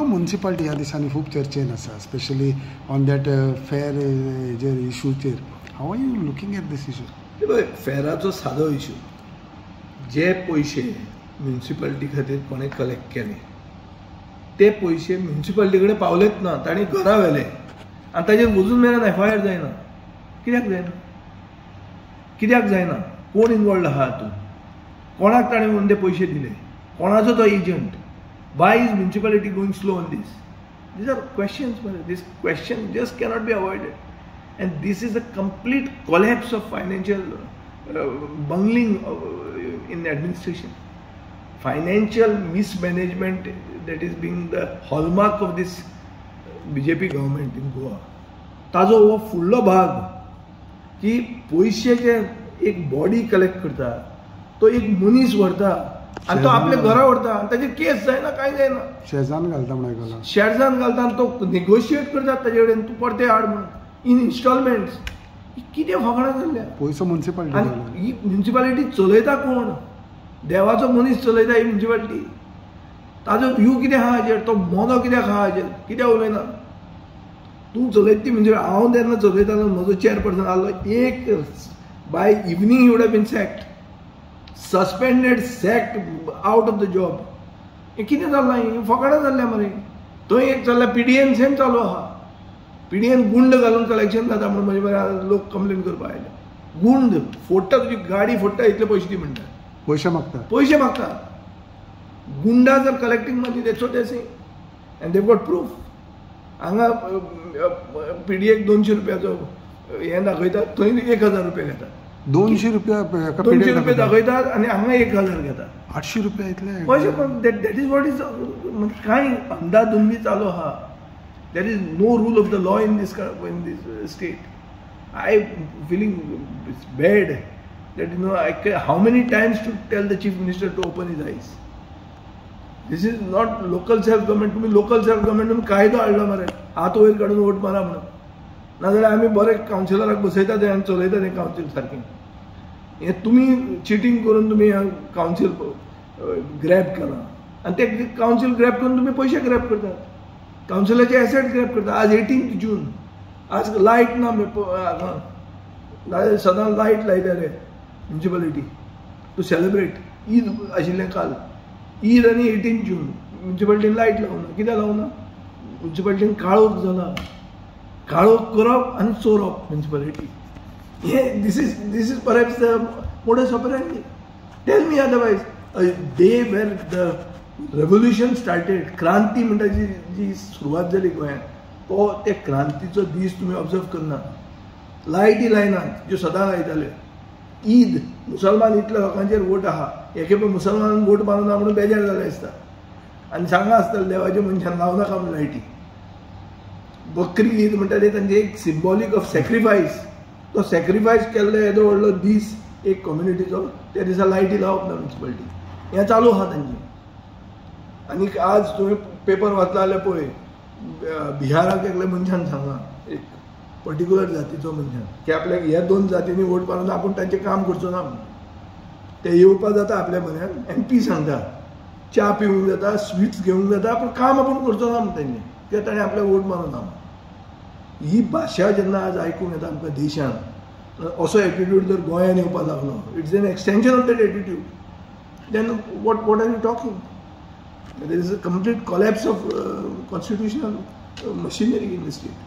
Municipality ह्या दिसांनी खूब चर्चेन आसा, स्पेशली ऑन दॅट फेर हेजेर इशूचेर. How are you looking at this issue? फेराचो सादो इशू. जे पयशे म्युनिसिपालिटी खातीर कोणें कलेक्ट केले ते पयशे म्युनिसिपालिटी कडेन पावलेच ना. तांणी घरां व्हेले आनी ताजेर अजून मेरेन FIR जायना. कित्याक जायना? कित्याक जायना? कोण इनवॉल्ड आहा हातूंत? कोणाक ताणें म्हणून ते पयशे दिले? कोणाचो तो agent? Why is municipality going slow on this? These are questions. This question just cannot be avoided. And this is a complete collapse of financial bungling in administration. Financial mismanagement that is being the hallmark of this BJP government in Goa. ताजो हो फुडलो भाग की पयशे जे एक body collect करता तो एक मनीस व्हरता आनी तो आपल्या घरा व्हरता आनी ताजेर केस जायना, कांय जायना. शेजान घालता म्हणून आयकलां. शेजान घालता आनी तो नेगोशिएट करता ताजे कडेन तूं परते हाड म्हणून इन इन्स्टॉलमेंट्स. कितें फकाणां जाल्ल्या? पयसो म्युनिसिपालिटी. आनी ही म्युनिसिपालिटी चलयता कोण? देवाचो मनीस चलयता ही म्युनिसिपालिटी. ताजो व्यू कितें आहा हाजेर? तो मोनो कित्याक आहा हाजेर? कित्याक उलयना? तूं चलयता ती म्हणजे हांव जेन्ना चलयतालो म्हजो चेअरपर्सन आहलो, एक by evening he would have been sacked, suspended, sacked, out of the job. हें कितें जालां? ही फकाणां जाल्ल्या मरे. थंय एक चल्ल्या PDN सेम चालू आहा. PDN गुंड घालून कलेक्शन जाता म्हणून म्हणजे बरें लोक कंप्लेन करपाक आयले. गुंड फोडटा, तुजी गाडी फोडटा, इतले पयशे दी म्हणटा. पयशे मागता. पयशे मागता. गुंडा जर collecting money that's what they say and they got proof. हांगा PDAक 200 रुपयाचो हें दाखयतात, थंय 1000 रुपया घेतात. 200 रुपया 200 रुपया दाखयतात आनी हांगा 1000 घेतात. 800 रुपया इतले पयशे. That is what is. कांय अंदाधुंदी चालू आहा. There is no rule of the law in this state. I'm feeling it's bad that how many times to tell the chief minister to open his eyes. This is not local self government. तुम्ही local self government तुम्ही कायदो हाडलो मरे, हात वयर काडून vote मारा म्हणून. नाजाल्यार आमी बरे कावन्सिलराक बसयतात आनी चलयतात हें कावन्सील सारकें. हें तुमी चिटींग करून तुमी कावन्सील ग्रॅब केलां आनी ते कावन्सील ग्रॅब करून तुमी पयशे ग्रॅब करतात. काउन्सिलाचे एसेट ग्रॅब करता. आज 18 जून, आज लायट ना हांगा. सदां लायट लायता रे म्युनिसिपालिटी टू सेलिब्रेट. ईद आशिल्लें काल. ईद आनी 18 जून म्युनिसिपालिटीन लायट लावना. कित्याक लावना? म्युनिसिपालिटीन काळोख जाला. काळोख करप आनी चोरप म्युनिसिपालिटी. हे this is perhaps the modus operandi. Tell me otherwise. A day where the revolution started, क्रांती म्हणटा जी सुरवात जाली गोंयांत, तो ते क्रांतीचो दीस तुमी ऑब्जर्व करना. लायटी लायनात ज्यो सदां लायताले. ईद, मुसलमान इतल्या लोकांचेर वोट आहा, एके मुसलमानान वोट मारूना म्हणून बेजार जाले आसता आनी सांगा आसतलें देवाच्या मनशान लावनाका म्हणून लायटी. बकरी ईद म्हणटा ते तांचे एक सिंबॉलीक ऑफ सॅक्रिफायस. तो सॅक्रिफायस केल्लो येदो व्हडलो दीस एक कम्युनिटीचो, त्या दिसा लायटी लावप ना म्युनिसिपालिटी. हें चालू आहा तांचें. आनी आज तुवें पेपर वाचला जाल्यार पळय, बिहाराक एकल्या मनशान सांगलां, एक पर्टिक्युलर जातीचो मनशान, की आपल्याक ह्या 2 जातींनी वोट मारून आपूण तांचें काम करचो ना म्हणून. ते येवपा जाता आपल्या म्हऱ्यान, MP सांगता च्या पिवूंक जाता, स्वीट्स घेवंक जाता, पूण काम आपूण करचो ना म्हणून तांचें, कित्याक ताणें आपल्याक वोट मारूं ना. ही भाशा जेन्ना आज आयकूंक येता आमकां देशांत, असो एटिट्यूड जर गोंयांत येवपा लागलो, it's an extension of that attitude, then what are you talking? There is a complete collapse of constitutional machinery in the state.